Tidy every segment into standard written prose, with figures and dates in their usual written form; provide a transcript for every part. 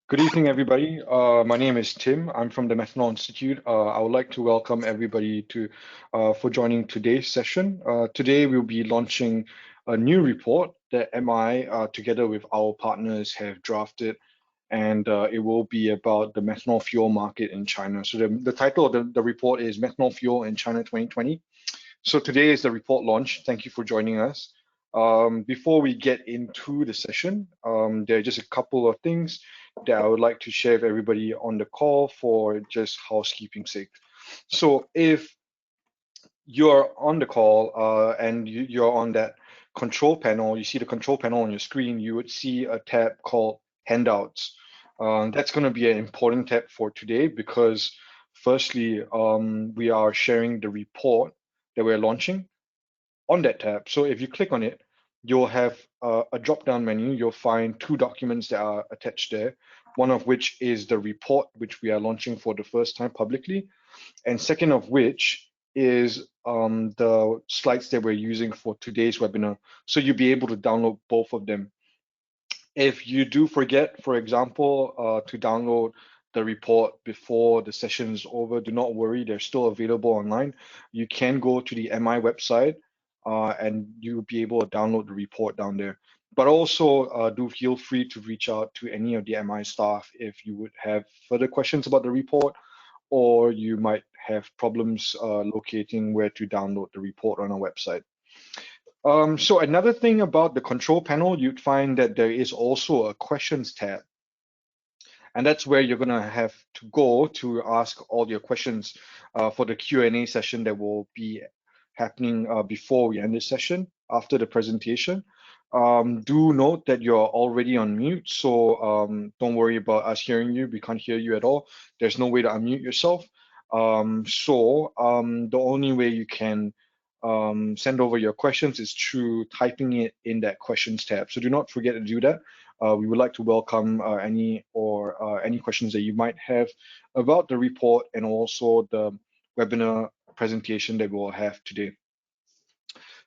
Good evening, everybody. My name is Tim. I'm from the Methanol Institute. I would like to welcome everybody for joining today's session. Today, we'll be launching a new report that MI, together with our partners, have drafted, and it will be about the methanol fuel market in China. So the title of the report is Methanol Fuel in China 2020. So today is the report launch. Thank you for joining us. Before we get into the session, there are just a couple of things that I would like to share with everybody on the call for just housekeeping sake. So if you're on the call and you're on that control panel, you see the control panel on your screen, you would see a tab called Handouts. That's going to be an important tab for today because firstly, we are sharing the report that we're launching on that tab. So if you click on it, you'll have a drop-down menu. You'll find two documents that are attached there, one of which is the report, which we are launching for the first time publicly, and second of which is the slides that we're using for today's webinar. So you'll be able to download both of them. If you do forget, for example, to download the report before the session is over, do not worry, they're still available online. You can go to the MI website and you'll be able to download the report down there. But also do feel free to reach out to any of the MI staff if you would have further questions about the report, or you might have problems locating where to download the report on our website. So another thing about the control panel, you'd find that there is also a questions tab. And that's where you're going to have to go to ask all your questions for the Q&A session that will be happening before we end this session, after the presentation. Do note that you're already on mute, so don't worry about us hearing you. We can't hear you at all. There's no way to unmute yourself. The only way you can send over your questions is through typing it in that questions tab. So do not forget to do that. We would like to welcome any questions that you might have about the report and also the webinar presentation that we'll have today.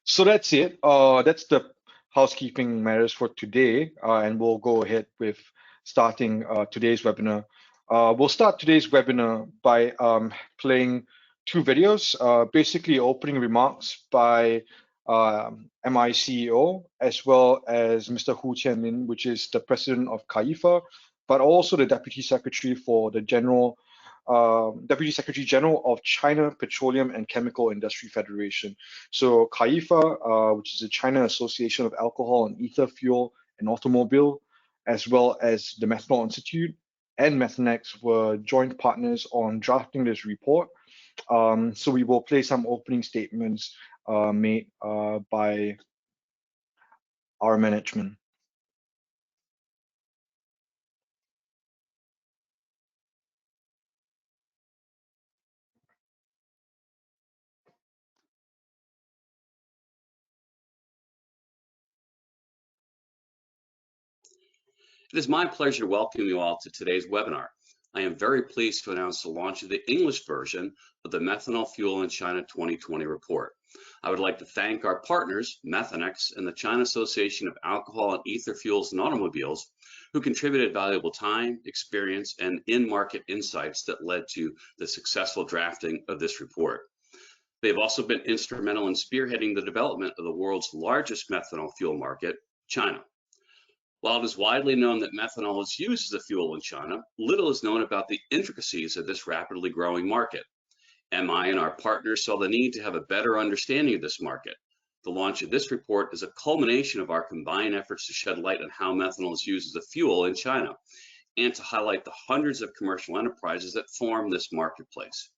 So that's it. That's the housekeeping matters for today, and we'll go ahead with starting today's webinar. We'll start today's webinar by playing two videos, basically opening remarks by MI CEO, as well as Mr. Hu Qianmin, which is the president of CAIFA, but also the Deputy Secretary for the Deputy Secretary General of China Petroleum and Chemical Industry Federation. So CAIFA, which is the China Association of Alcohol and Ether Fuel and Automobile, as well as the Methanol Institute and Methanex were joint partners on drafting this report. So we will play some opening statements made by our management. It is my pleasure to welcome you all to today's webinar. I am very pleased to announce the launch of the English version of the Methanol Fuel in China 2020 report. I would like to thank our partners, Methanex and the China Association of Alcohol and Ether Fuels and Automobiles, who contributed valuable time, experience, and in-market insights that led to the successful drafting of this report. They have also been instrumental in spearheading the development of the world's largest methanol fuel market, China. While it is widely known that methanol is used as a fuel in China, little is known about the intricacies of this rapidly growing market. MI and our partners saw the need to have a better understanding of this market. The launch of this report is a culmination of our combined efforts to shed light on how methanol is used as a fuel in China and to highlight the hundreds of commercial enterprises that form this marketplace.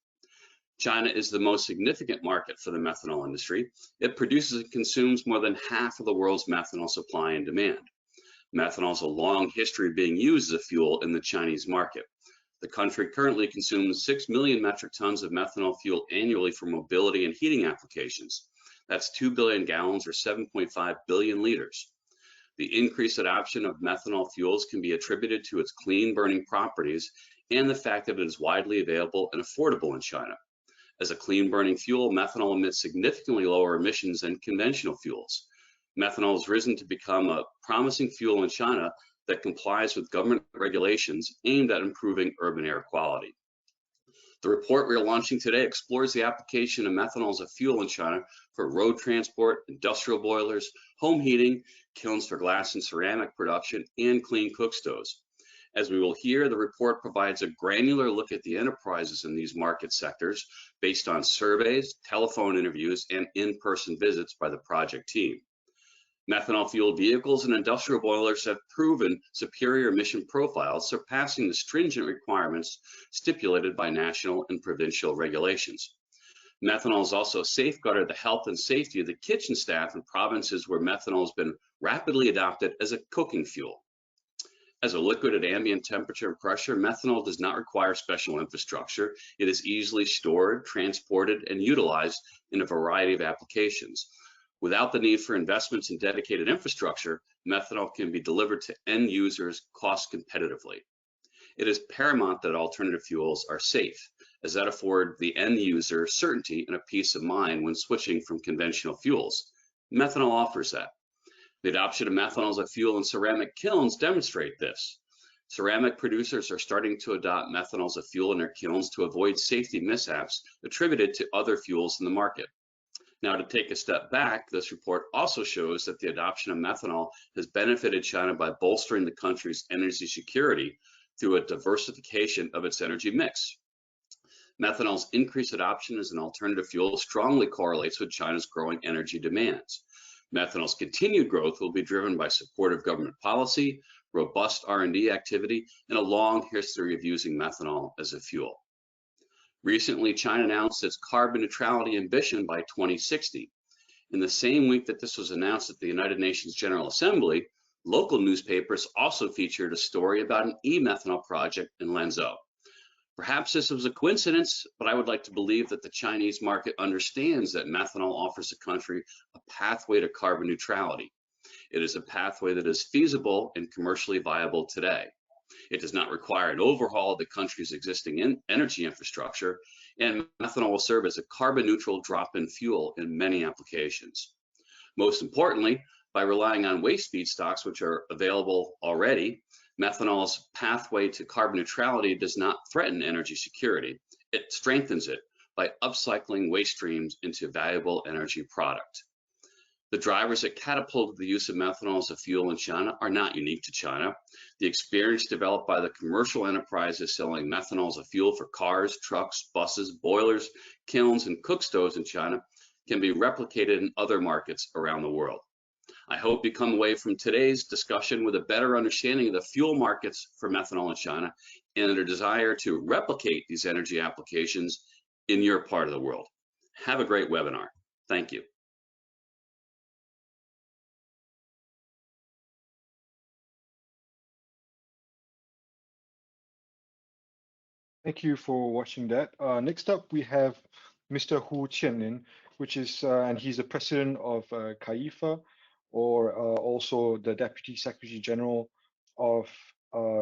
China is the most significant market for the methanol industry. It produces and consumes more than half of the world's methanol supply and demand. Methanol has a long history of being used as a fuel in the Chinese market. The country currently consumes 6 million metric tons of methanol fuel annually for mobility and heating applications. That's 2 billion gallons or 7.5 billion liters. The increased adoption of methanol fuels can be attributed to its clean burning properties and the fact that it is widely available and affordable in China. As a clean burning fuel, methanol emits significantly lower emissions than conventional fuels. Methanol has risen to become a promising fuel in China that complies with government regulations aimed at improving urban air quality. The report we are launching today explores the application of methanol as a fuel in China for road transport, industrial boilers, home heating, kilns for glass and ceramic production, and clean cook stoves. As we will hear, the report provides a granular look at the enterprises in these market sectors based on surveys, telephone interviews, and in-person visits by the project team. Methanol-fueled vehicles and industrial boilers have proven superior emission profiles, surpassing the stringent requirements stipulated by national and provincial regulations. Methanol has also safeguarded the health and safety of the kitchen staff in provinces where methanol has been rapidly adopted as a cooking fuel. As a liquid at ambient temperature and pressure, methanol does not require special infrastructure. It is easily stored, transported, and utilized in a variety of applications. Without the need for investments in dedicated infrastructure, methanol can be delivered to end users cost competitively. It is paramount that alternative fuels are safe, as that afford the end user certainty and a peace of mind when switching from conventional fuels. Methanol offers that. The adoption of methanol as a fuel in ceramic kilns demonstrate this. Ceramic producers are starting to adopt methanol as a fuel in their kilns to avoid safety mishaps attributed to other fuels in the market. Now, to take a step back, this report also shows that the adoption of methanol has benefited China by bolstering the country's energy security through a diversification of its energy mix. Methanol's increased adoption as an alternative fuel strongly correlates with China's growing energy demands. Methanol's continued growth will be driven by supportive government policy, robust R&D activity, and a long history of using methanol as a fuel. Recently, China announced its carbon neutrality ambition by 2060. In the same week that this was announced at the United Nations General Assembly, local newspapers also featured a story about an e-methanol project in Lanzhou. Perhaps this was a coincidence, but I would like to believe that the Chinese market understands that methanol offers the country a pathway to carbon neutrality. It is a pathway that is feasible and commercially viable today. It does not require an overhaul of the country's existing energy infrastructure, and methanol will serve as a carbon neutral drop-in fuel in many applications. Most importantly, by relying on waste feedstocks, which are available already, methanol's pathway to carbon neutrality does not threaten energy security. It strengthens it by upcycling waste streams into valuable energy product. The drivers that catapulted the use of methanol as a fuel in China are not unique to China. The experience developed by the commercial enterprises selling methanol as a fuel for cars, trucks, buses, boilers, kilns, and cook stoves in China can be replicated in other markets around the world. I hope you come away from today's discussion with a better understanding of the fuel markets for methanol in China and a desire to replicate these energy applications in your part of the world. Have a great webinar. Thank you. Thank you for watching that. Next up, we have Mr. Hu Qianlin, which is, and he's the president of CAIFA, or also the Deputy Secretary General of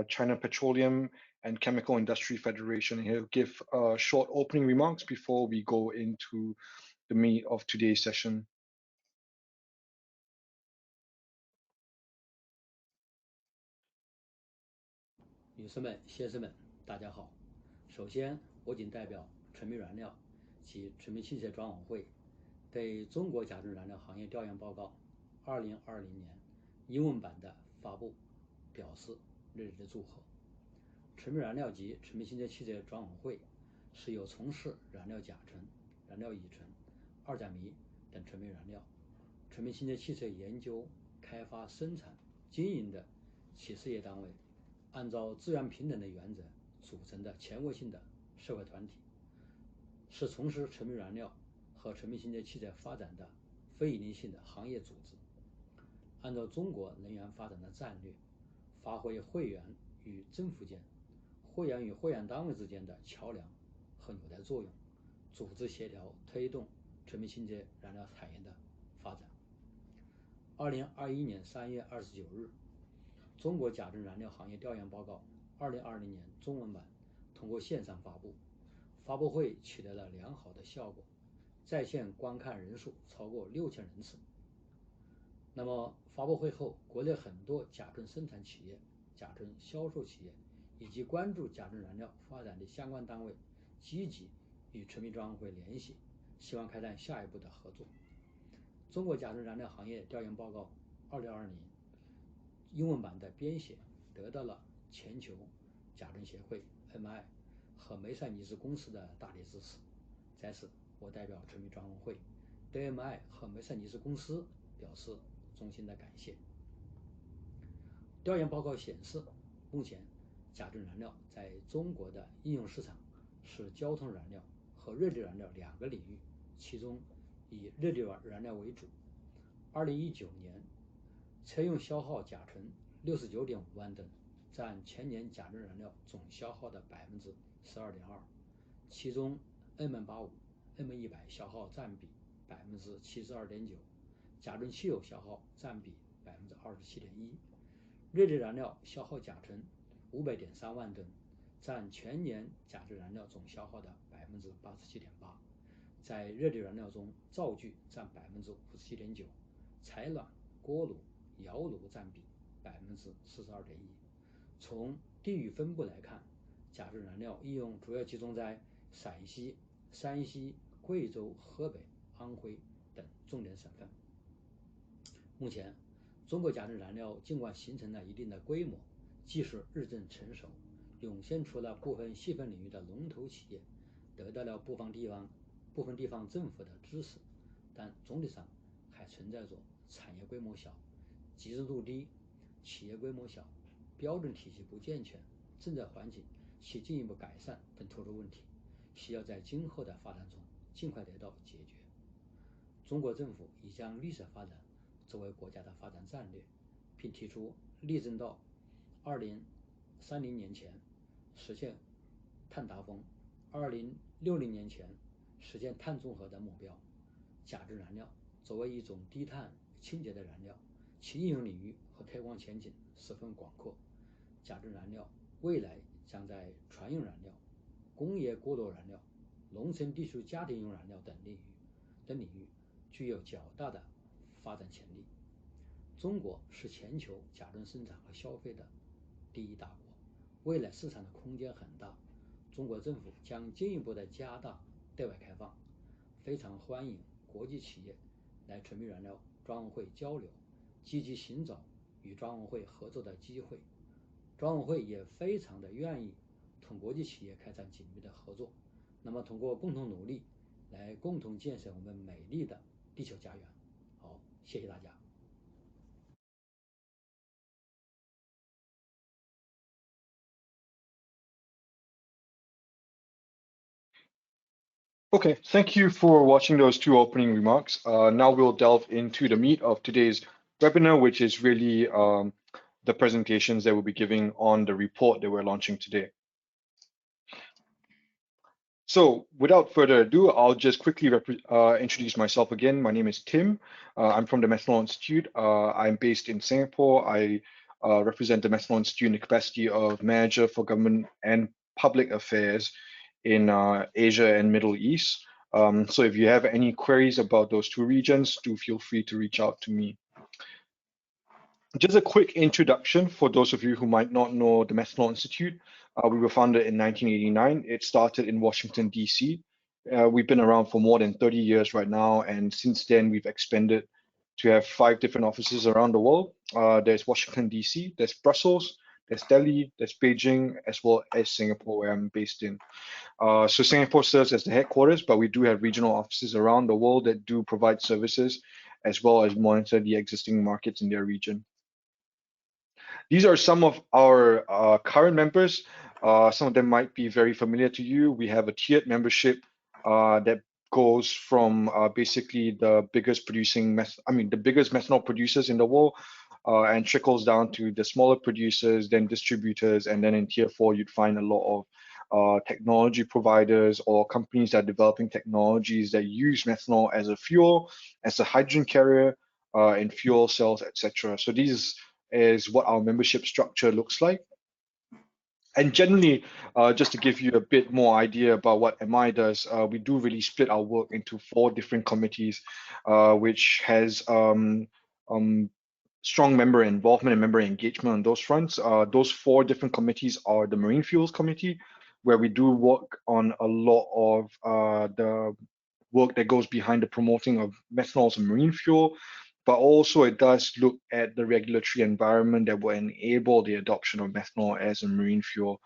China Petroleum and Chemical Industry Federation. He'll give short opening remarks before we go into the meat of today's session. 女士们、先生们，大家好。首先，我谨代表纯煤燃料及纯煤汽车专委会对中国甲醇燃料行业调研报告2020年英文版的发布表示热烈的祝贺。纯煤燃料及纯煤汽车专委会是由从事燃料甲醇、燃料乙醇、二甲醚等纯煤燃料、纯煤汽车研究、开发、生产、经营的企事业单位，按照资源平等的原则组成的全国性的社会团体，是从事纯煤燃料和纯煤汽车发展的非营利性的行业组织。按照中国能源发展的战略，发挥会员与政府间、会员与会员单位之间的桥梁和纽带作用，组织协调推动纯煤汽车燃料产业的发展。2021年3月29日，中国甲醇燃料行业调研报告2020年中文版通过线上发布，发布会取得了良好的效果，在线观看人数超过6000人次。那么发布会后，国内很多甲醇生产企业甲醇销售企业以及关注甲醇燃料发展的相关单位积极与纯米专委会联系，希望开展下一步的合作。中国甲醇燃料行业调研报告2020年英文版的编写得到了全球甲醇协会 MI 和梅赛尼斯公司的大力支持。在此，我代表纯米专委会对 MI 和梅赛尼斯公司表示衷心的感谢。调研报告显示，目前甲醇燃料在中国的应用市场是交通燃料和热力燃料两个领域，其中以热力燃料为主。2019年车用消耗甲醇69.5万吨，占全年甲醇燃料总消耗的12.2%，其中 M85、M100 消耗占比72.9%，甲醇汽油消耗占比27.1%。热力燃料消耗甲醇500.3万吨，占全年甲醇燃料总消耗的87.8%。在热力燃料中，灶具占57.9%，采暖、锅炉、窑炉占比42.1%。从地域分布来看，甲醇燃料应用主要集中在陕西、山西、贵州、河北、安徽等重点省份。目前，中国甲醇燃料尽管形成了一定的规模，技术日渐成熟，涌现出了部分细分领域的龙头企业，得到了部分地方政府的支持，但总体上还存在着产业规模小、集中度低、企业规模小、标准体系不健全、政策环境需进一步改善等突出问题，需要在今后的发展中尽快得到解决。中国政府已将绿色发展作为国家的发展战略，并提出力争到2030年前实现碳达峰，2060年前实现碳中和的目标。甲醇燃料作为一种低碳清洁的燃料，其应用领域和推广前景十分广阔。甲醇燃料未来将在船用燃料、工业过渡燃料、农村地区家庭用燃料等领域具有较大的发展潜力。中国是全球甲醇生产和消费的第一大国，未来市场的空间很大。中国政府将进一步的加大对外开放，非常欢迎国际企业来纯米燃料专委会交流，积极寻找与专委会合作的机会。专委会也非常的愿意同国际企业开展紧密的合作，那么通过共同努力来共同建设我们美丽的地球家园。好，谢谢大家。Okay, thank you for watching those two opening remarks. Now we'll delve into the meat of today's webinar, which is really the presentations that we'll be giving on the report that we're launching today. So without further ado, I'll just quickly introduce myself again. My name is Tim. I'm from the Methanol Institute. I'm based in Singapore. I represent the Methanol Institute in the capacity of Manager for Government and Public Affairs in Asia and Middle East. So if you have any queries about those two regions, do feel free to reach out to me. Just a quick introduction for those of you who might not know the Methanol Institute. We were founded in 1989. It started in Washington, D.C. We've been around for more than 30 years right now, and since then we've expanded to have 5 different offices around the world. There's Washington, D.C., there's Brussels, there's Delhi, there's Beijing, as well as Singapore, where I'm based in. So Singapore serves as the headquarters, but we do have regional offices around the world that do provide services, as well as monitor the existing markets in their region. These are some of our current members. Some of them might be very familiar to you. We have a tiered membership that goes from basically the biggest methanol producers in the world, and trickles down to the smaller producers, then distributors, and then in tier 4 you'd find a lot of technology providers or companies that are developing technologies that use methanol as a fuel, as a hydrogen carrier, in fuel cells, etc. So these is what our membership structure looks like. And generally, just to give you a bit more idea about what MI does, we do really split our work into 4 different committees, which has strong member involvement and member engagement on those fronts. Those 4 different committees are the Marine Fuels Committee, where we do work on a lot of the work that goes behind the promoting of methanol as a marine fuel, but also it does look at the regulatory environment that will enable the adoption of methanol as a marine fuel.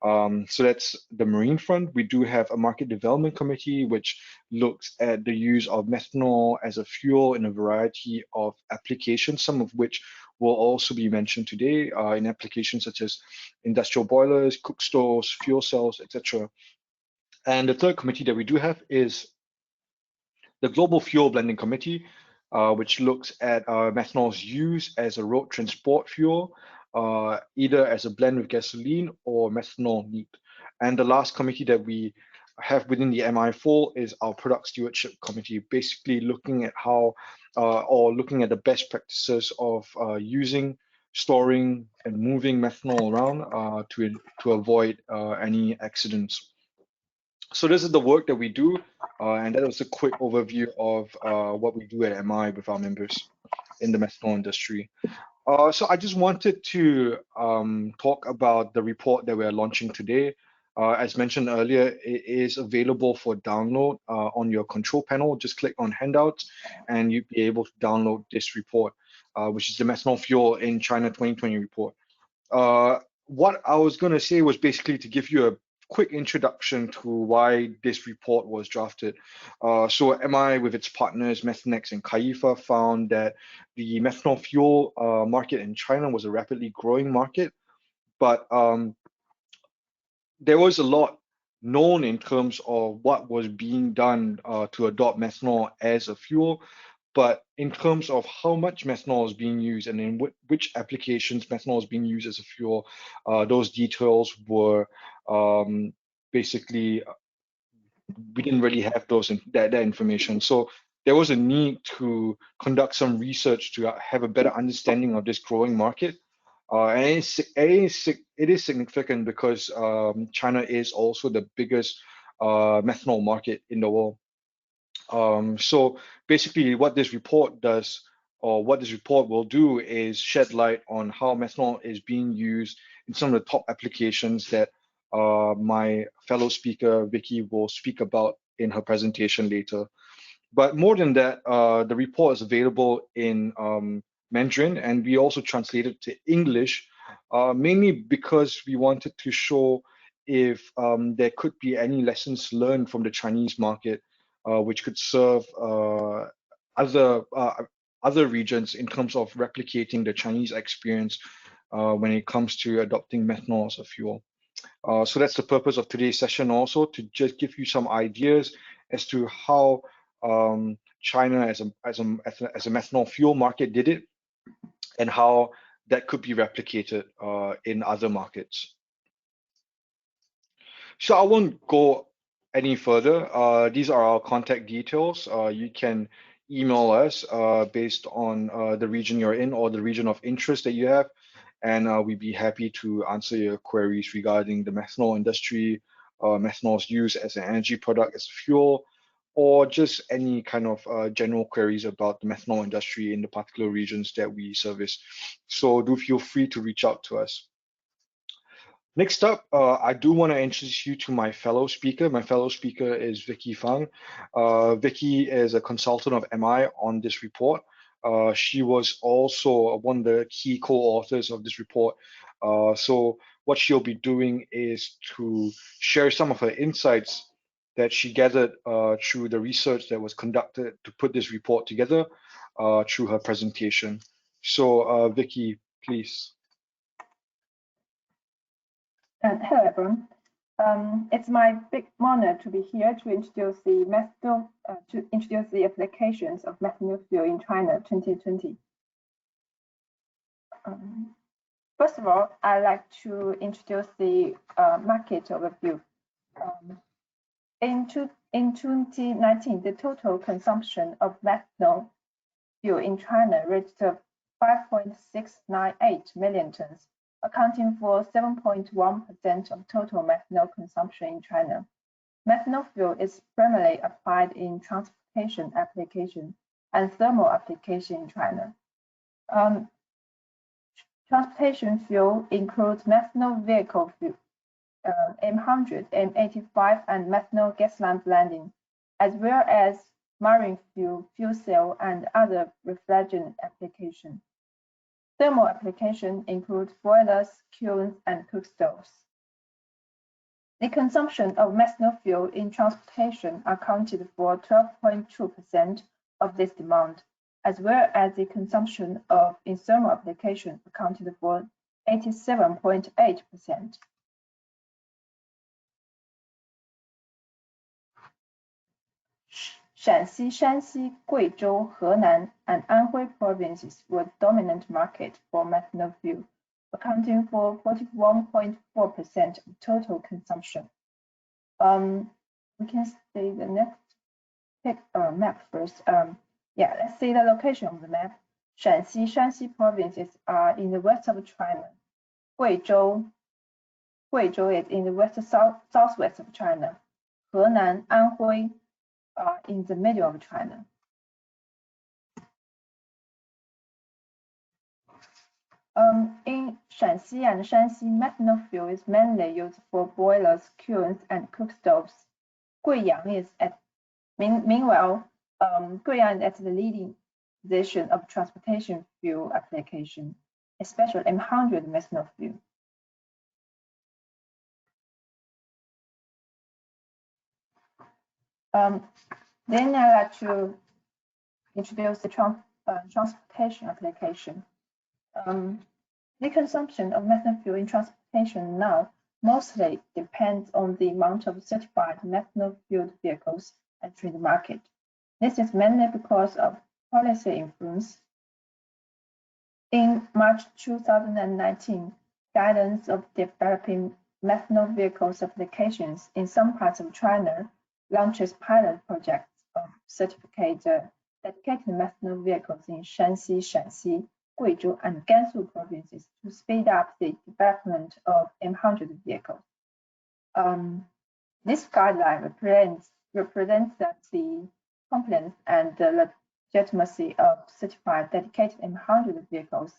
So that's the marine front. We do have a market development committee, which looks at the use of methanol as a fuel in a variety of applications, some of which will also be mentioned today in applications such as industrial boilers, cook stoves, fuel cells, etc. And the third committee that we do have is the Global Fuel Blending Committee, which looks at methanol's use as a road transport fuel, either as a blend with gasoline or methanol neat. And the last committee that we have within the MI4 is our Product Stewardship Committee, basically looking at how or looking at the best practices of using, storing, and moving methanol around to avoid any accidents. So this is the work that we do, and that was a quick overview of what we do at MI with our members in the methanol industry. So I just wanted to talk about the report that we're launching today. As mentioned earlier, it is available for download on your control panel. Just click on handouts and you'll be able to download this report, which is the Methanol Fuel in China 2020 report. What I was going to say was basically to give you a quick introduction to why this report was drafted. So MI, with its partners Methanex and Caifa, found that the methanol fuel market in China was a rapidly growing market, but there was a lot known in terms of what was being done to adopt methanol as a fuel. But in terms of how much methanol is being used and in which applications methanol is being used as a fuel, those details were basically, we didn't really have that information. So there was a need to conduct some research to have a better understanding of this growing market. And it is significant because China is also the biggest methanol market in the world. So basically what this report does, or what this report will do, is shed light on how methanol is being used in some of the top applications that my fellow speaker, Vicky, will speak about in her presentation later. But more than that, the report is available in Mandarin, and we also translated to English, mainly because we wanted to show if there could be any lessons learned from the Chinese market, which could serve other regions in terms of replicating the Chinese experience when it comes to adopting methanol as a fuel. So that's the purpose of today's session, also to just give you some ideas as to how China as a methanol fuel market did it, and how that could be replicated in other markets. So I won't go any further. These are our contact details. You can email us based on the region you're in or the region of interest that you have, and we'd be happy to answer your queries regarding the methanol industry, methanol's use as an energy product, as a fuel, or just any kind of general queries about the methanol industry in the particular regions that we service. So do feel free to reach out to us. Next up, I do want to introduce you to my fellow speaker. My fellow speaker is Vicky Fang. Vicky is a consultant of MI on this report. She was also one of the key co-authors of this report. So what she'll be doing is to share some of her insights that she gathered through the research that was conducted to put this report together through her presentation. So Vicky, please. Hello, everyone. It's my big honor to be here to introduce the applications of methanol fuel in China 2020. First of all, I'd like to introduce the market overview. In 2019, the total consumption of methanol fuel in China reached 5.698 million tons, accounting for 7.1% of total methanol consumption in China. Methanol fuel is primarily applied in transportation application and thermal application in China. Transportation fuel includes methanol vehicle fuel, M100, M85, and methanol gasoline blending, as well as marine fuel, fuel cell, and other refrigerant applications. Thermal application includes boilers, kilns, and cookstoves. The consumption of methanol fuel in transportation accounted for 12.2% of this demand, as well as the consumption of in thermal application accounted for 87.8%. Shanxi, Shanxi, Guizhou, Henan, and Anhui provinces were dominant market for methanol fuel, accounting for 41.4% of total consumption. We can see the next map first. Let's see the location of the map. Shanxi, Shanxi provinces are in the west of China. Guizhou is in the southwest of China. Henan, Anhui are in the middle of China. In Shanxi and Shanxi, methanol fuel is mainly used for boilers, kilns, and cookstoves. Guiyang is at meanwhile, Guiyang is at the leading position of transportation fuel application, especially M100 methanol fuel. Then I'd like to introduce the transportation application. The consumption of methanol fuel in transportation now mostly depends on the amount of certified methanol-fueled vehicles entering the market. This is mainly because of policy influence. In March 2019, guidance of developing methanol vehicles applications in some parts of China launches pilot projects of dedicated methanol vehicles in Shanxi, Shanxi, Guizhou, and Gansu provinces to speed up the development of M100 vehicles. This guideline represents that the compliance and the legitimacy of certified dedicated M100 vehicles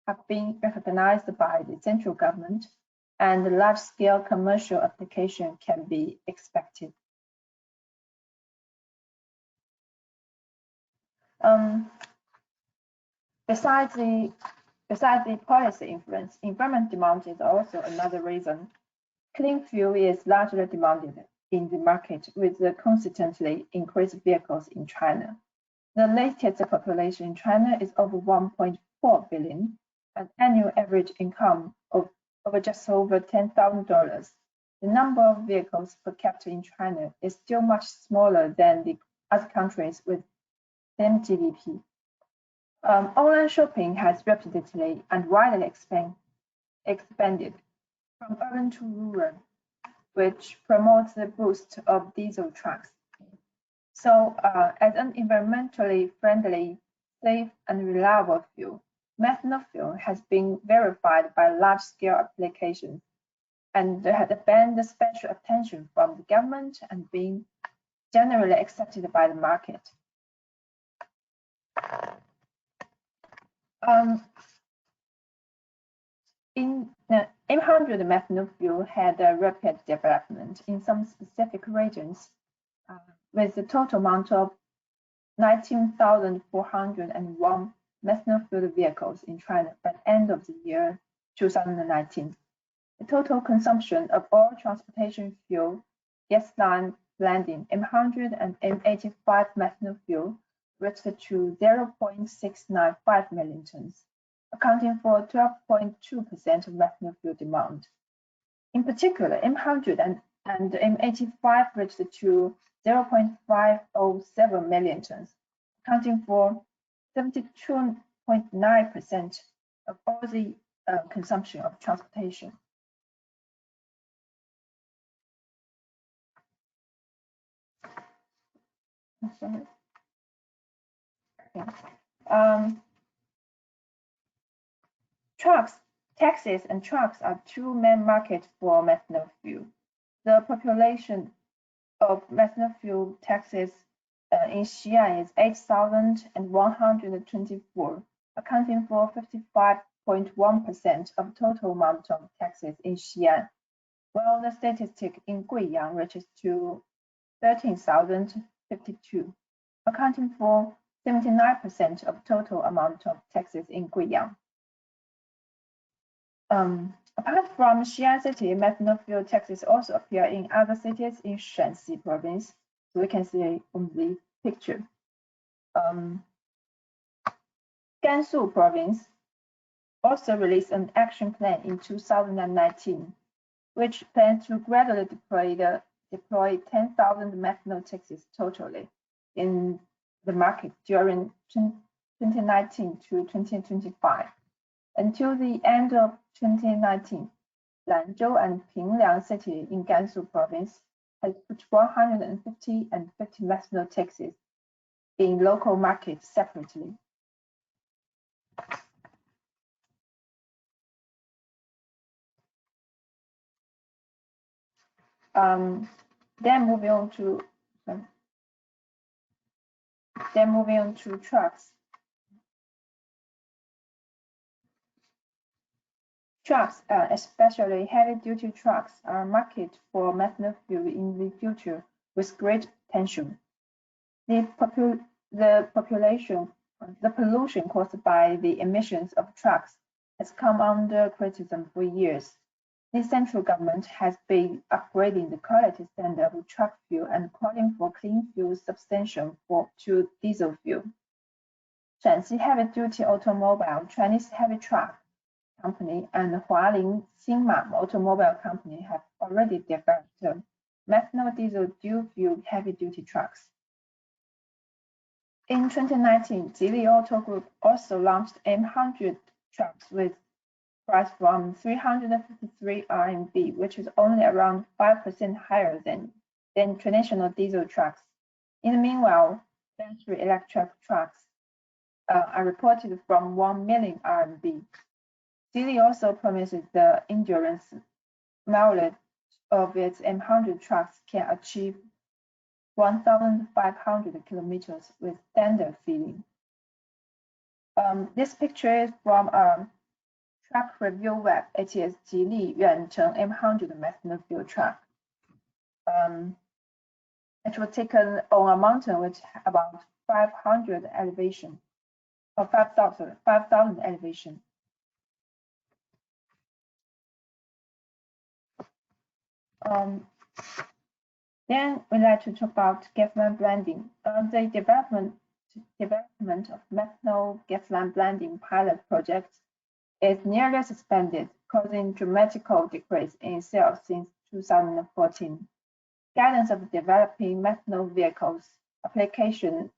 have been recognized by the central government, and large-scale commercial application can be expected. Besides the policy influence, environment demand is also another reason. Clean fuel is largely demanded in the market with the consistently increased vehicles in China. The latest population in China is over 1.4 billion, an annual average income of just over $10,000. The number of vehicles per capita in China is still much smaller than the other countries with same GDP. Online shopping has rapidly and widely expanded from urban to rural, which promotes the boost of diesel trucks. So, as an environmentally friendly, safe, and reliable fuel, methanol fuel has been verified by large-scale applications and has gained special attention from the government and been generally accepted by the market. M100 methanol fuel had a rapid development in some specific regions, with the total amount of 19,401 methanol-fueled vehicles in China by the end of the year 2019. The total consumption of all transportation fuel, gasoline blending, M100 and M85 methanol fuel reached to 0.695 million tons, accounting for 12.2% of methanol fuel demand. In particular, M100 and M85 reached to 0.507 million tons, accounting for 72.9% of all the consumption of transportation. Okay. Taxis and trucks are two main markets for methanol fuel. The population of methanol fuel taxis in Xi'an is 8,124, accounting for 0.1% of total amount of taxes in Xi'an, while the statistic in Guiyang reaches to 13,052, accounting for 79% of total amount of taxes in Guiyang. Apart from Xi'an city, methanol fuel taxes also appear in other cities in Shanxi province. So we can see on the picture. Gansu province also released an action plan in 2019, which plans to gradually deploy 10,000 methanol taxis totally in the market during 2019 to 2025. Until the end of 2019, Lanzhou and Pingliang city in Gansu province has put 150 and 50 methanol taxis in local markets separately. Then moving on to trucks. Trucks, especially heavy-duty trucks, are a market for methanol fuel in the future with great potential. The pollution caused by the emissions of trucks has come under criticism for years. The central government has been upgrading the quality standard of truck fuel and calling for clean fuel substitution to diesel fuel. Shanxi Heavy-Duty Automobile, Chinese Heavy Truck Company, and Hualin Xinma Automobile Company have already developed methanol diesel dual-fuel heavy-duty trucks. In 2019, Geely Auto Group also launched M100 trucks with price from 353 RMB, which is only around 5% higher than traditional diesel trucks. In the meanwhile, battery electric trucks are reported from 1 million RMB. Geely also promises the endurance mileage of its M100 trucks can achieve 1,500 kilometers with standard filling. This picture is from a truck review web. It is Geely Yuancheng M100 methanol fuel truck. It was taken on a mountain with about 500 elevation, or 5,000 elevation. Then we'd like to talk about gasoline blending. The development of methanol gasoline blending pilot project is nearly suspended, causing dramatic decrease in sales since 2014. Guidance of developing methanol vehicles applications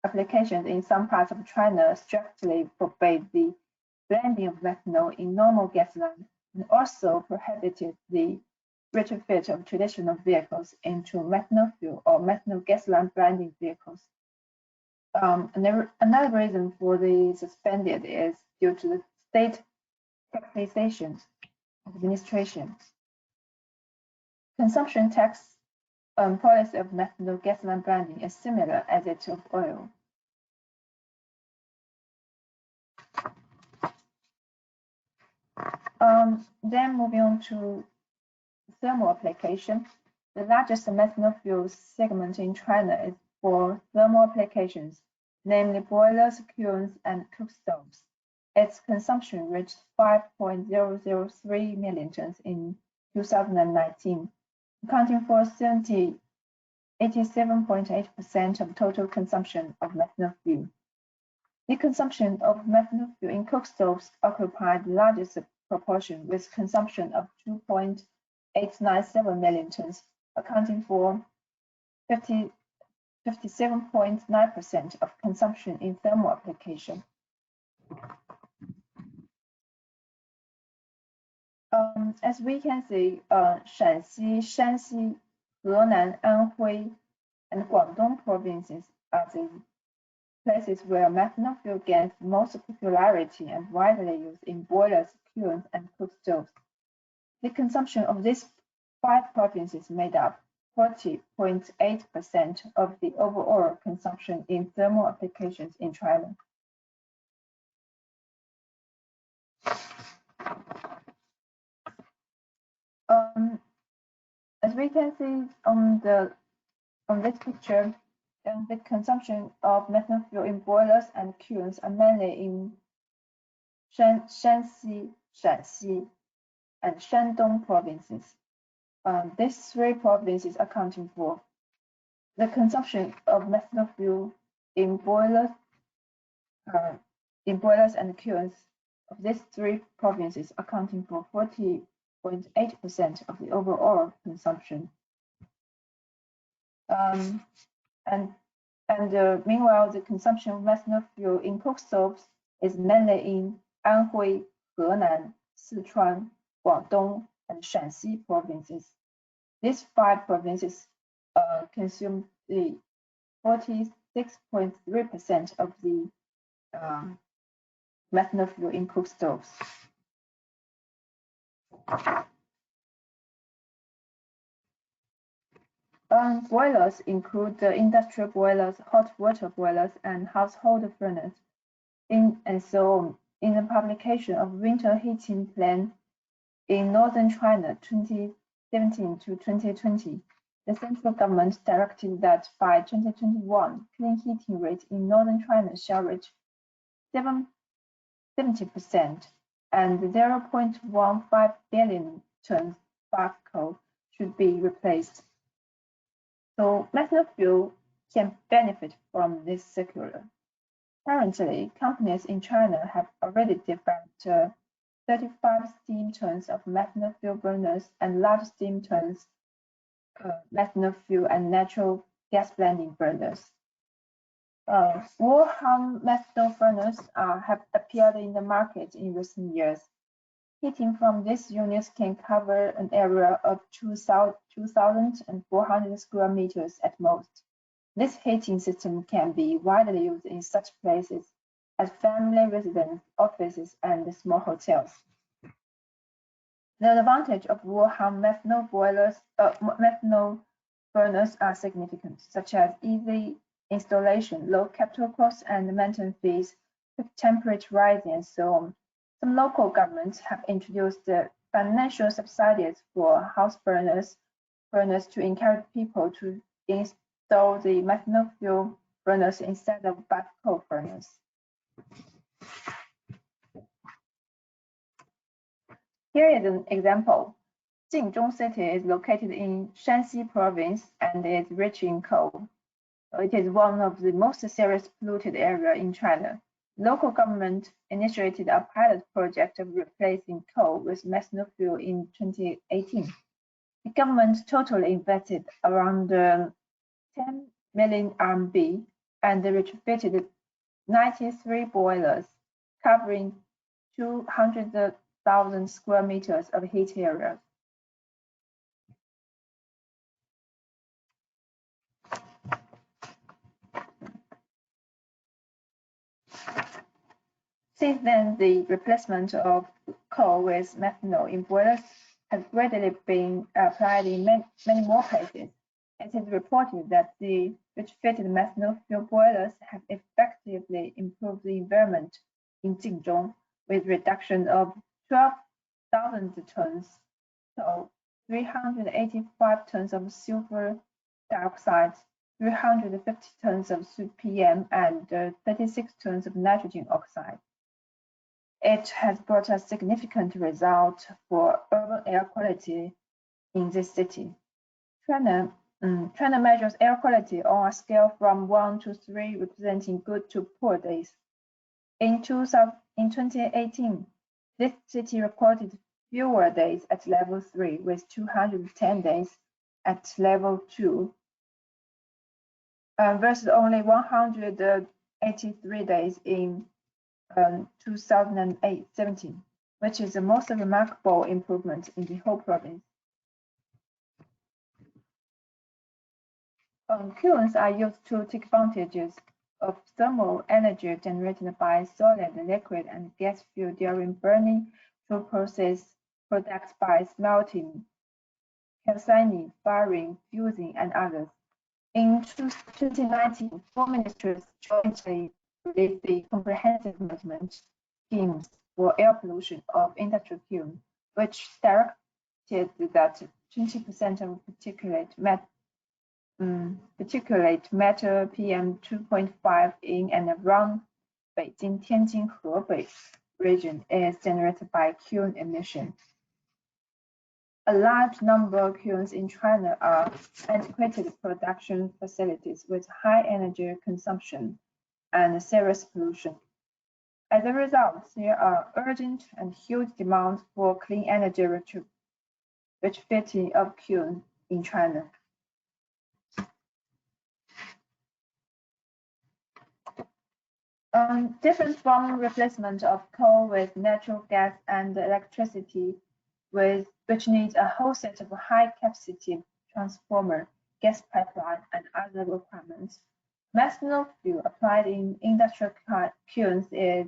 in some parts of China strictly forbade the blending of methanol in normal gasoline and also prohibited the retrofit of traditional vehicles into methanol fuel or methanol gasoline blending vehicles. Another reason for the suspended is due to the state taxation administration. Consumption tax policy of methanol gasoline blending is similar as it of oil. Then moving on to thermal application. The largest methanol fuel segment in China is for thermal applications, namely boilers, kilns, and cook stoves. Its consumption reached 5.003 million tons in 2019, accounting for 87.8% of total consumption of methanol fuel. The consumption of methanol fuel in cook stoves occupied the largest proportion, with consumption of 2.897 million tons, accounting for 57.9% of consumption in thermal application. As we can see, Shanxi, Shanxi, Henan, Anhui, and Guangdong provinces are the places where methanol fuel gains most popularity and widely used in boilers, kilns, and cook stoves. The consumption of these 5 provinces made up 40.8% of the overall consumption in thermal applications in China. As we can see on this picture, the consumption of methanol fuel in boilers and kilns are mainly in Shanxi, and Shandong provinces. These three provinces accounting for the consumption of methanol fuel in boilers and kilns of these three provinces accounting for 40.8% of the overall consumption. Meanwhile, the consumption of methanol fuel in coke stoves is mainly in Anhui, Henan, Sichuan, Guangdong, and Shanxi provinces. These five provinces consume the 46.3% of the methanol fuel in cook stoves. Boilers include the industrial boilers, hot water boilers, and household furnace. In the publication of Winter Heating Plan in Northern China 2017 to 2020, the central government directed that by 2021, clean heating rate in Northern China shall reach 70%, and 0.15 billion tons of coal should be replaced. So methanol fuel can benefit from this circular. Currently, companies in China have already developed 35 steam turbines of methanol fuel burners and large steam turbines, methanol fuel and natural gas blending burners. Wuhan methanol furnaces have appeared in the market in recent years. Heating from these units can cover an area of 2,400 square meters at most. This heating system can be widely used in such places as family residence, offices, and small hotels. The advantage of Wuhan methanol burners are significant, such as easy installation, low capital costs and maintenance fees, quick temperature rising, and so on. Some local governments have introduced financial subsidies for house burners to encourage people to install the methanol fuel burners instead of coal burners. Here is an example. Jingzhou city is located in Shanxi province and is rich in coal. It is one of the most serious polluted areas in China. Local government initiated a pilot project of replacing coal with methanol fuel in 2018. The government totally invested around 10 million RMB and retrofitted 93 boilers, covering 200,000 square meters of heat area. Since then, the replacement of coal with methanol in boilers has gradually been applied in many more places. It is reported that the retrofitted methanol fuel boilers have effectively improved the environment in Jingzhou, with reduction of 12,000 tons, so 385 tons of sulfur dioxide, 350 tons of PM, and 36 tons of nitrogen oxide. It has brought a significant result for urban air quality in this city. China measures air quality on a scale from 1 to 3, representing good to poor days. In 2018, this city recorded fewer days at level 3, with 210 days at level 2, versus only 183 days in 2017, which is the most remarkable improvement in the whole province. Kilns are used to take advantages of thermal energy generated by solid, liquid, and gas fuel during burning to process products by smelting, calcining, firing, fusing, and others. In 2019, 4 ministries jointly released the comprehensive management schemes for air pollution of industrial kilns, which directed that 20% of particulate matter PM2.5 in and around Beijing, Tianjin, Hebei region is generated by kiln emission. A large number of kilns in China are antiquated production facilities with high energy consumption and serious pollution. As a result, there are urgent and huge demands for clean energy retrofitting of kilns in China. Different from replacement of coal with natural gas and electricity, which needs a whole set of high-capacity transformer, gas pipeline, and other requirements, methanol fuel applied in industrial kilns is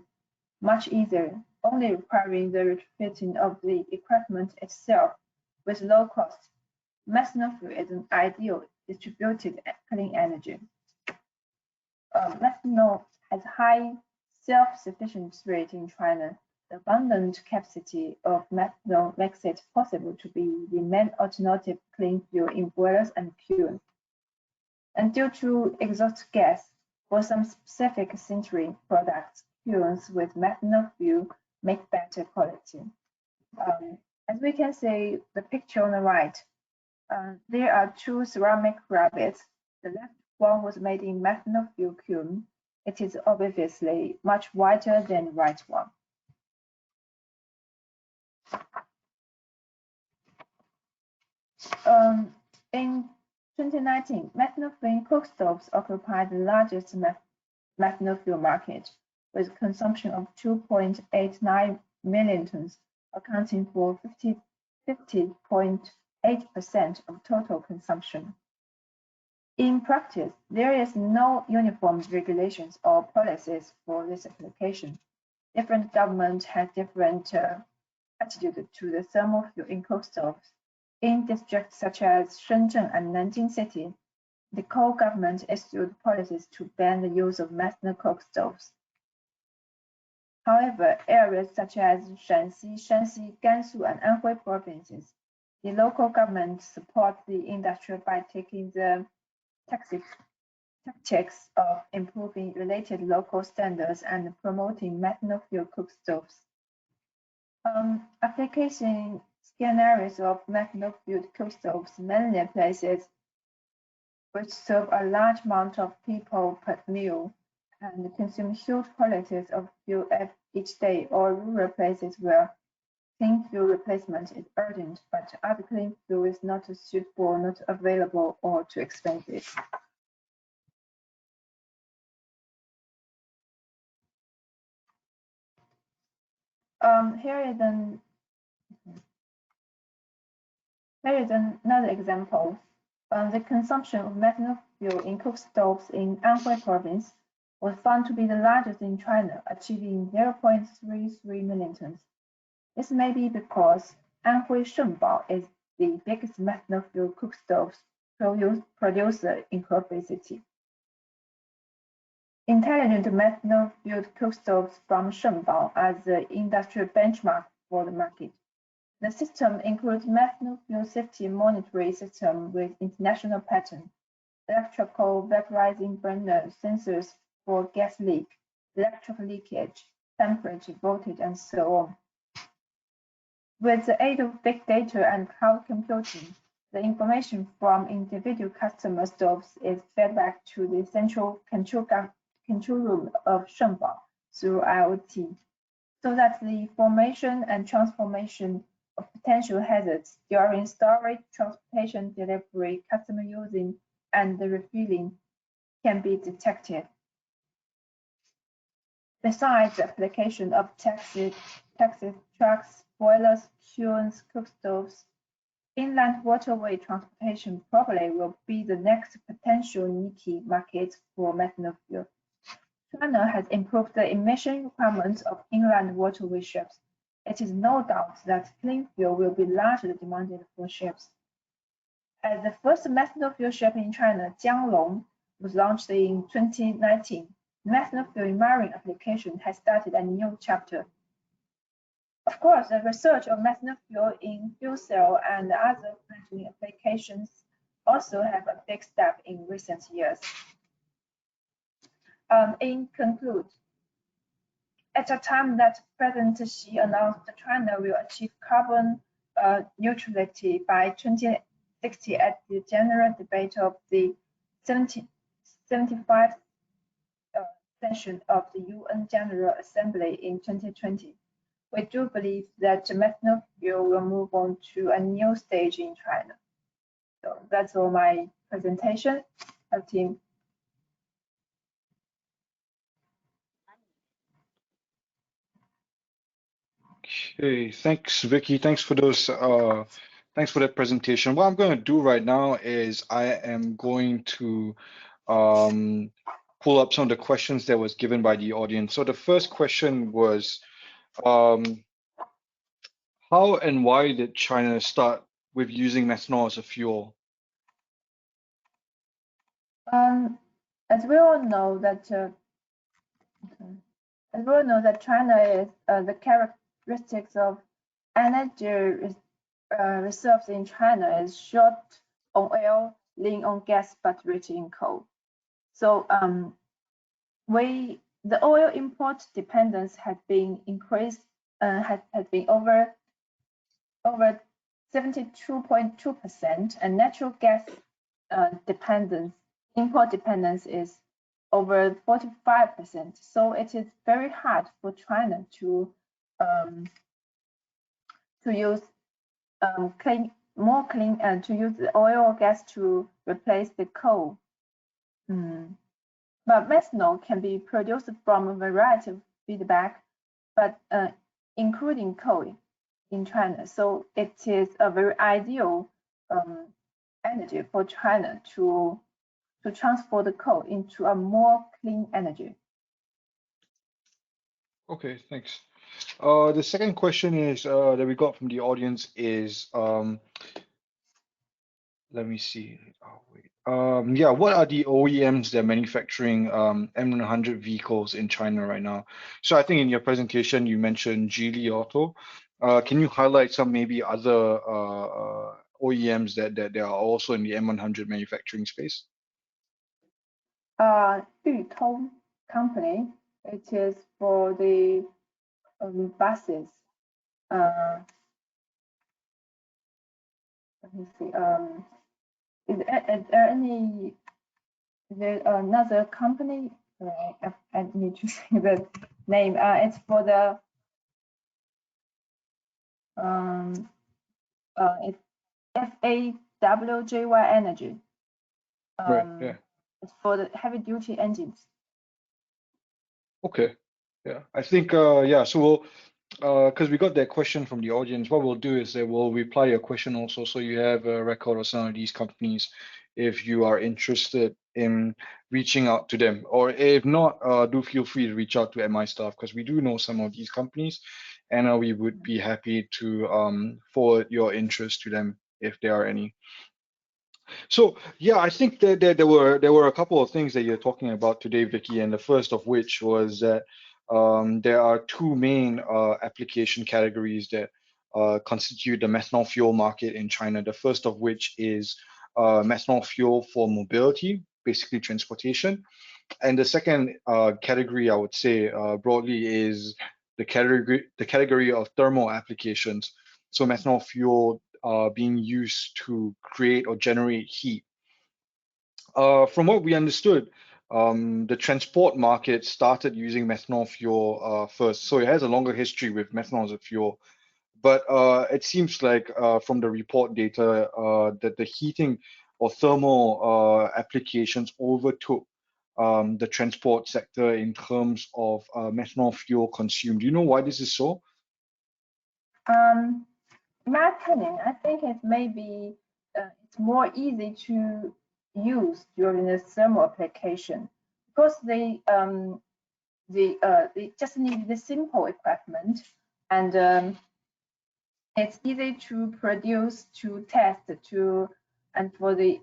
much easier, only requiring the retrofitting of the equipment itself with low cost. Methanol fuel is an ideal distributed clean energy. Methanol has high self-sufficiency rate in China. The abundant capacity of methanol makes it possible to be the main alternative clean fuel in boilers and kilns. And due to exhaust gas, for some specific sintering products, kilns with methanol fuel make better quality. As we can see the picture on the right, there are two ceramic rabbits. The left one was made in methanol fuel kiln. It is obviously much whiter than the right one. In 2019, methanol fuel cook stoves occupied the largest methanol fuel market, with consumption of 2.89 million tons, accounting for 50.8% of total consumption. In practice, there is no uniform regulations or policies for this application. Different governments have different attitude to the thermal fuel in coal stoves. In districts such as Shenzhen and Nanjing City, the coal government issued policies to ban the use of methanol coke stoves. However, areas such as Shanxi, Gansu, and Anhui provinces, the local government support the industry by taking the tactics of improving related local standards and promoting methanol fuel cook stoves. Application scenarios of methanol fuel cook stoves mainly places which serve a large amount of people per meal and consume huge quantities of fuel each day, or rural places where clean fuel replacement is urgent, but other clean fuel is not suitable, not available, or too expensive. Here is another example. The consumption of methanol fuel in cook stoves in Anhui province was found to be the largest in China, achieving 0.33 million tons. This may be because Anhui Shenbao is the biggest methanol fuel cook stoves producer in Hebei City. Intelligent methanol fuel cook stoves from Shenbao as the industrial benchmark for the market. The system includes methanol fuel safety monitoring system with international pattern, electrical vaporizing burner sensors for gas leak, electric leakage, temperature, voltage, and so on. With the aid of big data and cloud computing, the information from individual customer stoves is fed back to the central control room of Shenbao through IoT, so that the formation and transformation of potential hazards during storage, transportation, delivery, customer using, and the refilling can be detected. Besides the application of taxis, trucks, boilers, kilns, cook stoves, inland waterway transportation probably will be the next potential niche market for methanol fuel. China has improved the emission requirements of inland waterway ships. It is no doubt that clean fuel will be largely demanded for ships. As the first methanol fuel ship in China, Jianglong, was launched in 2019, methanol fuel in marine application has started a new chapter. Of course, the research of methanol fuel in fuel cell and other fledgling applications also have a big step in recent years. In conclude, at a time that President Xi announced that China will achieve carbon neutrality by 2060 at the general debate of the 75th session of the UN General Assembly in 2020, we do believe that methanol fuel will move on to a new stage in China. So that's all my presentation. Team. Okay, thanks, Vicky. Thanks for those. Thanks for that presentation. What I'm going to do right now is I am going to pull up some of the questions that was given by the audience. So the first question was, how and why did China start with using methanol as a fuel? As we all know that China is the characteristics of energy reserves in China is short on oil, lean on gas, but rich in coal. So the oil import dependence had been increased, had been over 72.2%, and natural gas import dependence is over 45%. So it is very hard for China to use more clean and to use the oil or gas to replace the coal. But methanol can be produced from a variety of feedback, but including coal in China. So it is a very ideal energy for China to transfer the coal into a more clean energy. Okay, thanks. The second question is that we got from the audience is let me see. Oh, wait. Yeah, what are the OEMs that are manufacturing M100 vehicles in China right now? So I think in your presentation you mentioned Geely Auto. Can you highlight some maybe other OEMs that are also in the M100 manufacturing space? Yutong company. It is for the buses. Let me see. Is there another company? I need to say the name. It's for the it's FAWJY Energy. Right. Yeah. It's for the heavy duty engines. Okay. Yeah. I think yeah. So we'll because we got that question from the audience, what we'll do is that we'll reply your question also, so you have a record of some of these companies if you are interested in reaching out to them, or if not, do feel free to reach out to MI staff, because we do know some of these companies, and we would be happy to forward your interest to them if there are any. So yeah, I think that there were a couple of things that you're talking about today, Vicky, and the first of which was that there are two main application categories that constitute the methanol fuel market in China. The first of which is methanol fuel for mobility, basically transportation. And the second category, I would say broadly, is the category of thermal applications. So methanol fuel being used to create or generate heat. From what we understood, the transport market started using methanol fuel first, so it has a longer history with methanol as a fuel. But it seems like from the report data that the heating or thermal applications overtook the transport sector in terms of methanol fuel consumed. Do you know why this is so? In my opinion, I think it may be it's more easy to use during the thermal application, because they just need the simple equipment, and it's easy to produce, to test, and for the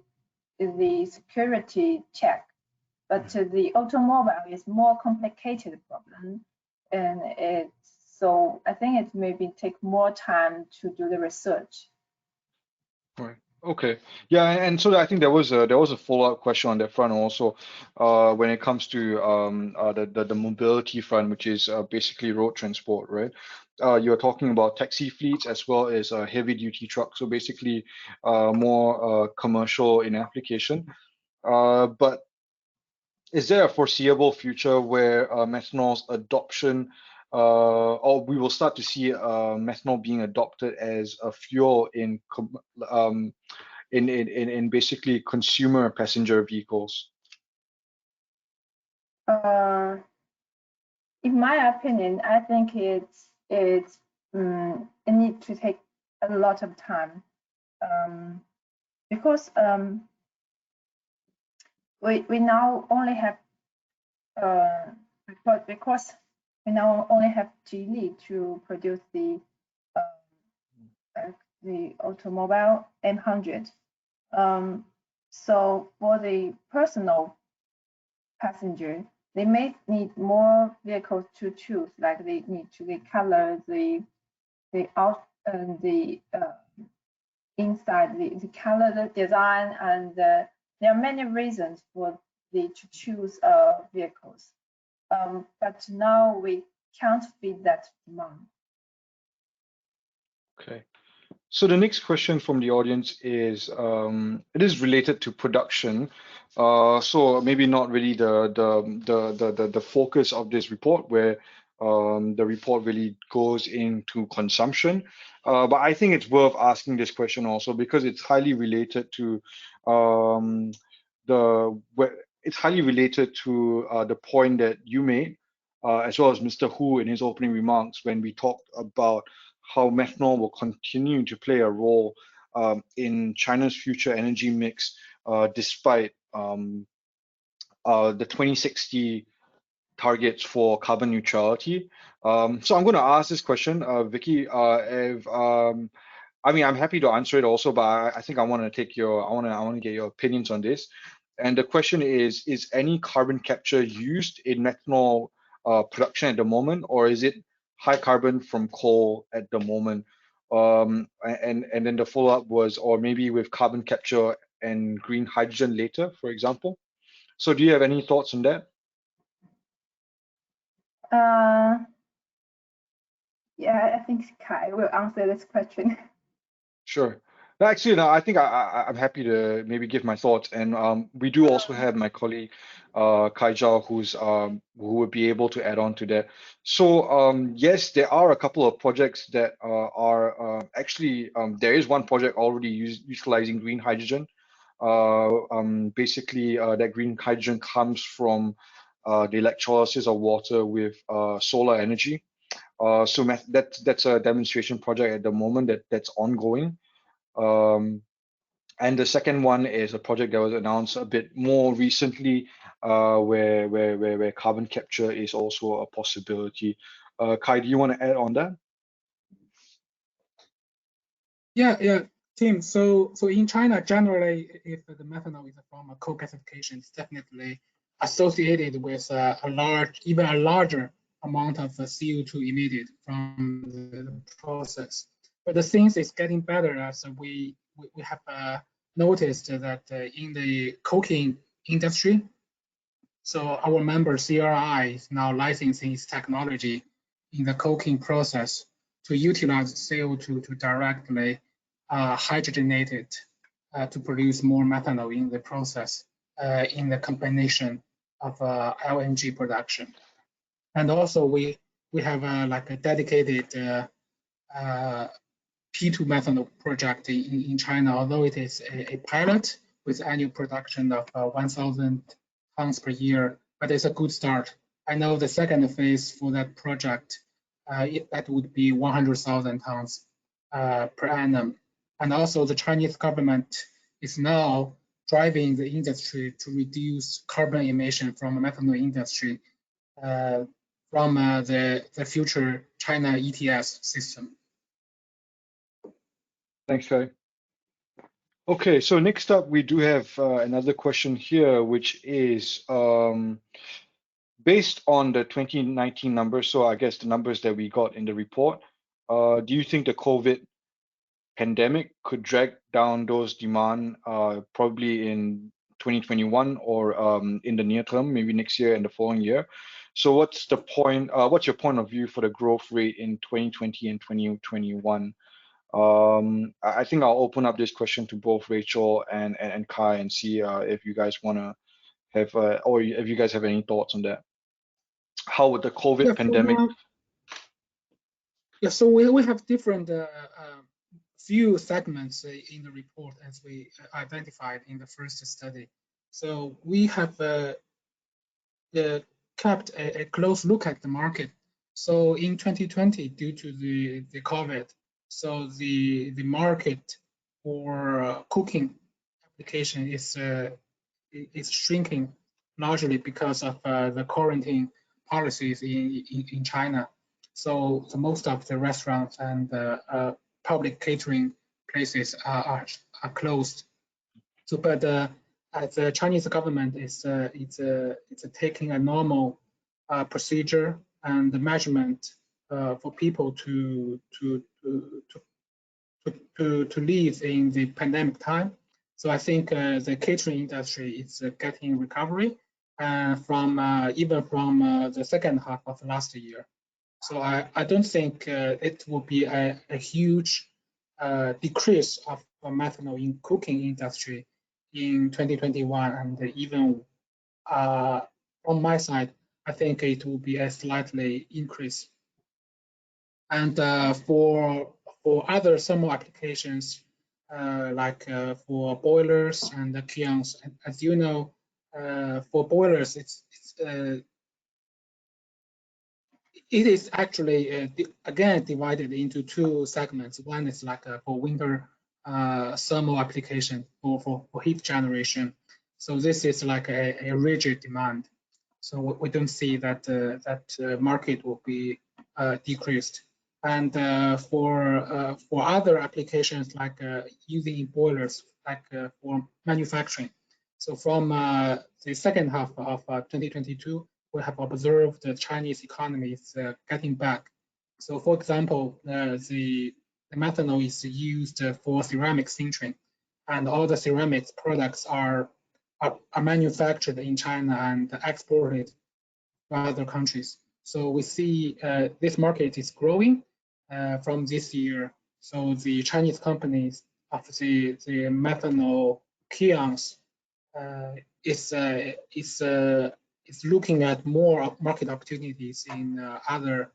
security check. But the automobile is more complicated problem, and it's So I think it maybe take more time to do the research. Right. Okay. Yeah, and so I think there was a follow-up question on that front also, when it comes to the mobility front, which is basically road transport, right? You're talking about taxi fleets as well as heavy-duty trucks, so basically more commercial in application. But is there a foreseeable future where methanol's adoption, or we will start to see methanol being adopted as a fuel in basically consumer passenger vehicles? In my opinion, I think it need to take a lot of time, because we now only have because we now only have Geely to produce the automobile M100. So for the personal passenger, they may need more vehicles to choose. Like they need to color the inside, the color, the design, and there are many reasons for to choose vehicles. But now we can't feed that demand. Okay. So the next question from the audience is, it is related to production. So maybe not really the focus of this report, where the report really goes into consumption. But I think it's worth asking this question also because it's highly related to the point that you made, as well as Mr. Hu in his opening remarks when we talked about how methanol will continue to play a role in China's future energy mix, despite the 2060 targets for carbon neutrality. So I'm going to ask this question, Vicky. I mean, I'm happy to answer it also, but I think I want to get your opinions on this. And the question is any carbon capture used in methanol production at the moment, or is it high carbon from coal at the moment? And then the follow-up was, or maybe with carbon capture and green hydrogen later, for example. So do you have any thoughts on that? Yeah, I think Kai will answer this question. Sure. Actually, no, I think I'm happy to maybe give my thoughts, and we do also have my colleague Kai Zhao, who would be able to add on to that. So yes, there are a couple of projects that are actually there is one project already utilizing green hydrogen. Basically, that green hydrogen comes from the electrolysis of water with solar energy. So that's a demonstration project at the moment that's ongoing. And the second one is a project that was announced a bit more recently, where carbon capture is also a possibility. Kai, do you want to add on that? Yeah, Tim. So in China, generally, if the methanol is from a coal gasification, it's definitely associated with even a larger amount of CO2 emitted from the process. But the things is getting better as we have noticed that in the coking industry, so our member CRI is now licensing its technology in the coking process to utilize CO2 to directly hydrogenate it to produce more methanol in the process in the combination of LNG production. And also we have like a dedicated P2 methanol project in China, although it is a pilot with annual production of 1,000 tons per year, but it's a good start. I know the second phase for that project, that would be 100,000 tons per annum. And also the Chinese government is now driving the industry to reduce carbon emission from the methanol industry from the future China ETS system. Thanks, Kai. Okay, so next up we do have another question here, which is based on the 2019 numbers, so I guess the numbers that we got in the report, do you think the COVID pandemic could drag down those demand probably in 2021 or in the near term, maybe next year and the following year? So what's the point? What's your point of view for the growth rate in 2020 and 2021? I think I'll open up this question to both Rachel and Kai and see if you guys want to have or if you guys have any thoughts on that. How would the COVID pandemic? Yeah, so we have different few segments in the report as we identified in the first study. So we have kept a close look at the market. So in 2020, due to the COVID, so the market for cooking application is shrinking largely because of the quarantine policies in China. So most of the restaurants and public catering places are closed. So, but the Chinese government is taking a normal procedure and the measurement for people to live in the pandemic time. So I think the catering industry is getting recovery from even from the second half of last year. So I don't think it will be a huge decrease of methanol in cooking industry in 2021, and even from my side, I think it will be a slightly increase. And for other thermal applications, like for boilers and the kiosks, as you know, for boilers, it is actually again divided into two segments. One is like for winter thermal application for heat generation. So this is like a rigid demand. So we don't see that that market will be decreased. And for other applications like using boilers, like for manufacturing. So from the second half of 2022, we have observed the Chinese economy is getting back. So for example, the methanol is used for ceramic sintering, and all the ceramics products are manufactured in China and exported to other countries. So we see this market is growing from this year. So the Chinese companies of the methanol kiosks is looking at more market opportunities in other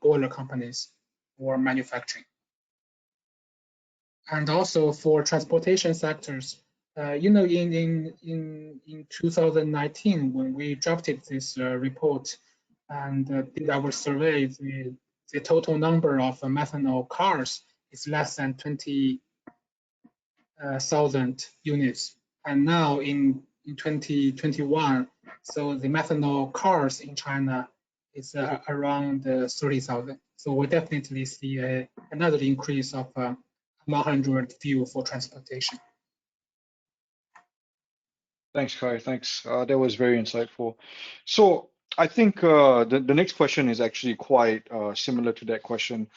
boiler companies for manufacturing. And also for transportation sectors, you know, in 2019, when we drafted this report and did our survey, the total number of methanol cars is less than 20,000 units. And now in 2021, so the methanol cars in China is around 30,000. So we definitely see another increase of 100 fuel for transportation. Thanks, Kai. Thanks. That was very insightful. So I think the next question is actually quite similar to that question.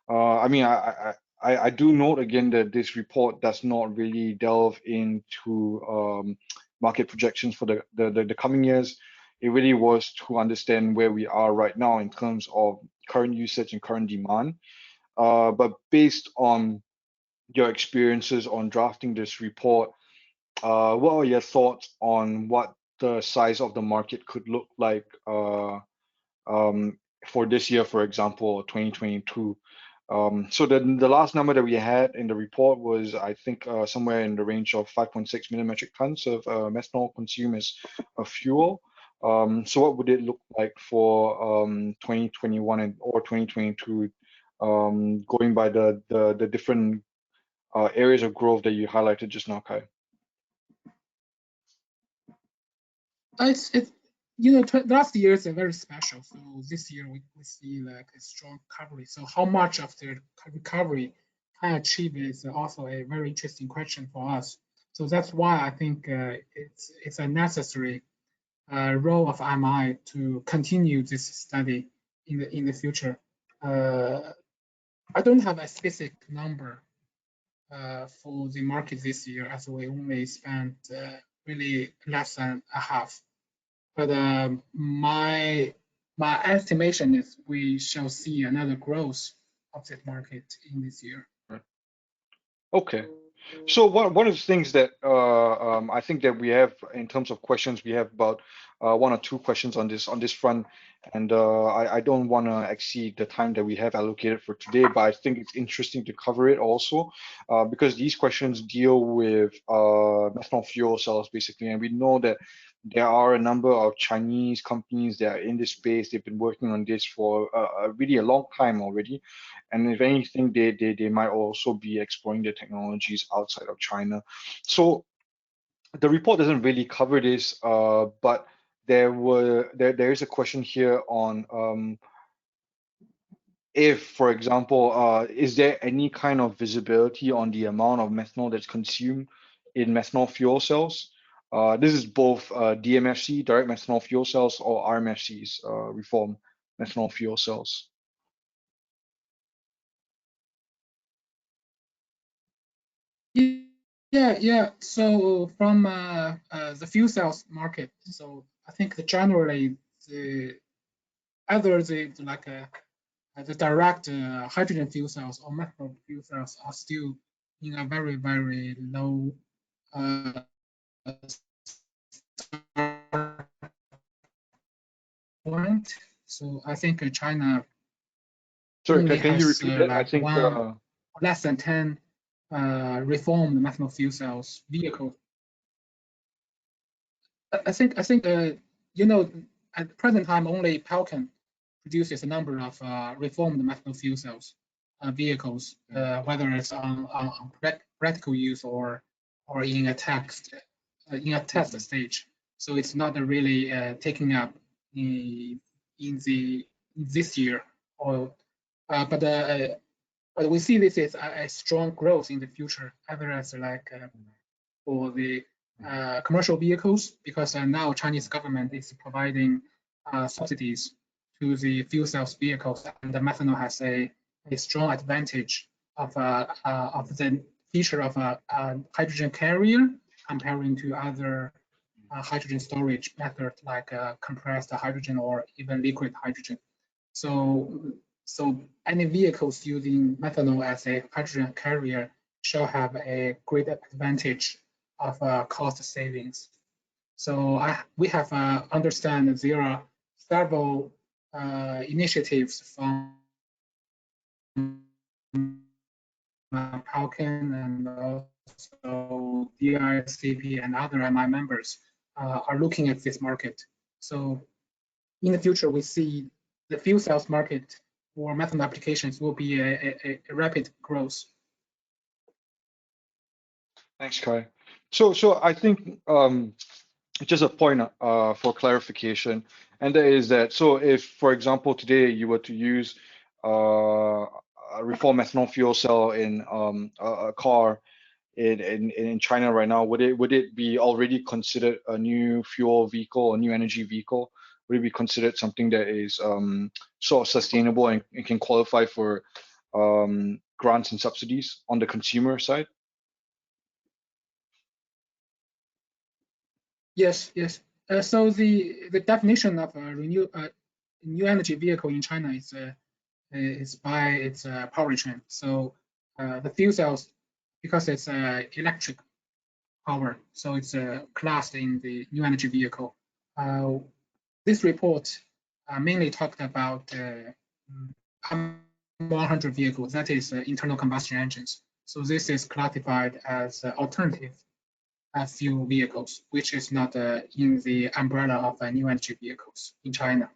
I mean, I do note again that this report does not really delve into market projections for the coming years. It really was to understand where we are right now in terms of current usage and current demand. But based on your experiences on drafting this report, what are your thoughts on what the size of the market could look like for this year, for example, 2022? So the last number that we had in the report was, I think, somewhere in the range of 5.6 million metric tons of methanol consumed as a fuel. So what would it look like for 2021 or 2022, going by the different areas of growth that you highlighted just now, Kai? You know, last year is very special. So this year we see like a strong recovery. So how much of the recovery can achieve is also a very interesting question for us. So that's why I think it's a necessary role of MI to continue this study in the future. I don't have a specific number for the market this year, as we only spent really less than a half. But my estimation is we shall see another growth of that market in this year. Okay. So one of the things that I think that we have in terms of questions, we have about 1 or 2 questions on this front, and I don't want to exceed the time that we have allocated for today, but I think it's interesting to cover it also because these questions deal with methanol fuel cells basically, and we know that there are a number of Chinese companies that are in this space. They've been working on this for really a long time already. And if anything, they might also be exploring the technologies outside of China. So the report doesn't really cover this, but there is a question here on if, for example, is there any kind of visibility on the amount of methanol that's consumed in methanol fuel cells? This is both DMFC, direct methanol fuel cells, or RMFCs, reformed methanol fuel cells. Yeah. So from the fuel cells market, so I think that generally the direct hydrogen fuel cells or methanol fuel cells are still in a very, very low point. So I think China Sorry, only can you has repeat that? I like think less than 10 reformed methanol fuel cells vehicles. I think you know, at the present time only Palcan produces a number of reformed methanol fuel cells vehicles, whether it's on practical use or in a test stage. So it's not really taking up in this year, or but we see this as a strong growth in the future, either as like for the commercial vehicles, because now Chinese government is providing subsidies to the fuel cells vehicles, and the methanol has a strong advantage of the feature of a hydrogen carrier comparing to other hydrogen storage methods like compressed hydrogen or even liquid hydrogen. So any vehicles using methanol as a hydrogen carrier shall have a great advantage of cost savings. So we have understand that there are several initiatives from Palcan and also DICP and other MI members are looking at this market. So in the future, we see the fuel cells market for methanol applications will be a rapid growth. Thanks, Kai. So I think just a point for clarification, and that is that, so if, for example, today you were to use a reformed methanol fuel cell in a car in China right now, would it be already considered a new fuel vehicle, a new energy vehicle? Would it be considered something that is sort of sustainable and can qualify for grants and subsidies on the consumer side? Yes. So the definition of a new energy vehicle in China is by its powertrain. So the fuel cells, because it's electric power, so it's classed in the new energy vehicle. This report mainly talked about 100 vehicles, that is internal combustion engines. So this is classified as alternative fuel vehicles, which is not in the umbrella of new energy vehicles in China.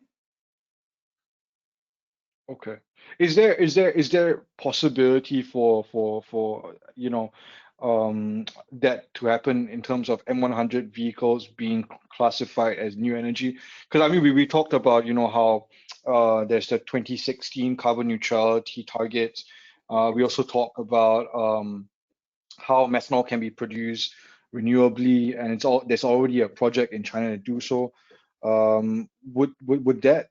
Okay. Is there possibility for you know that to happen in terms of M100 vehicles being classified as new energy? Because I mean we talked about how there's the 2016 carbon neutrality targets. We also talk about how methanol can be produced renewably, and there's already a project in China to do so. Would that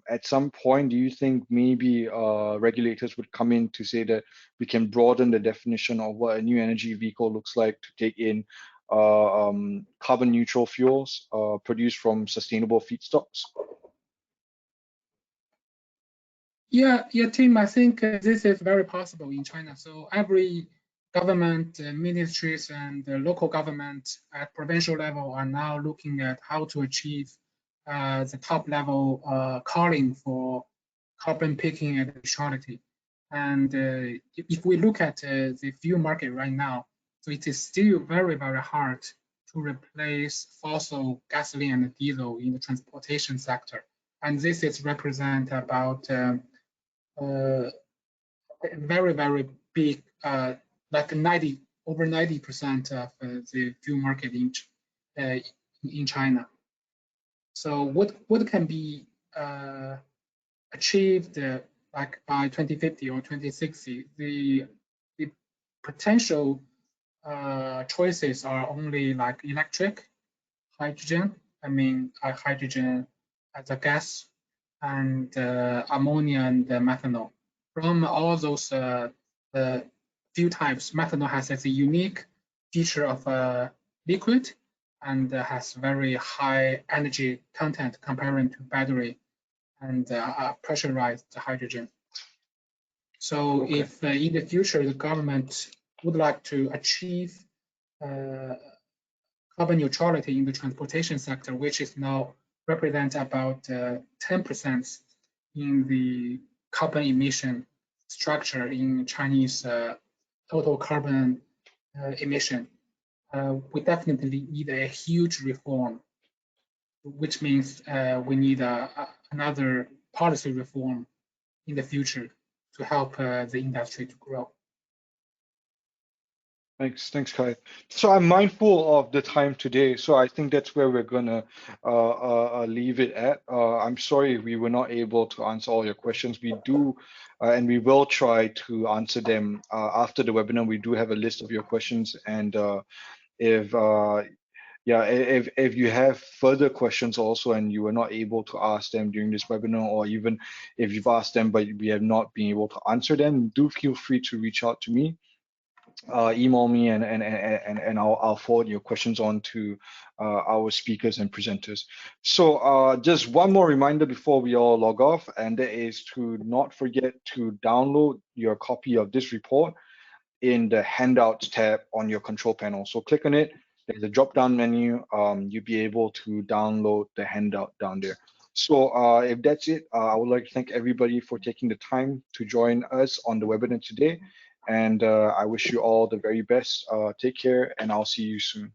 at some point, do you think maybe regulators would come in to say that we can broaden the definition of what a new energy vehicle looks like to take in carbon neutral fuels produced from sustainable feedstocks? Yeah, Tim, I think this is very possible in China. So every government, ministries, and local government at provincial level are now looking at how to achieve the top level calling for carbon picking and neutrality. And if we look at the fuel market right now, so it is still very, very hard to replace fossil gasoline and diesel in the transportation sector. And this is represent about very, very big, like over 90% of the fuel market in China. So what can be achieved like by 2050 or 2060? The potential choices are only like electric, hydrogen. I mean, hydrogen as a gas, and ammonia and methanol. From all those fuel types, methanol has a unique feature of liquid and has very high energy content comparing to battery and pressurized hydrogen. So okay. If in the future the government would like to achieve carbon neutrality in the transportation sector, which is now represent about 10% in the carbon emission structure in Chinese total carbon emission, we definitely need a huge reform, which means we need another policy reform in the future to help the industry to grow. Thanks, Kai. So I'm mindful of the time today, so I think that's where we're gonna leave it at. I'm sorry we were not able to answer all your questions. We do, and we will try to answer them after the webinar. We do have a list of your questions, and if you have further questions also, and you were not able to ask them during this webinar, or even if you've asked them but we have not been able to answer them, do feel free to reach out to me. Email me and I'll forward your questions on to our speakers and presenters. So just one more reminder before we all log off, and that is to not forget to download your copy of this report in the handouts tab on your control panel. So click on it, there's a drop down menu, you'll be able to download the handout down there. So if that's it, I would like to thank everybody for taking the time to join us on the webinar today. And I wish you all the very best. Take care, and I'll see you soon.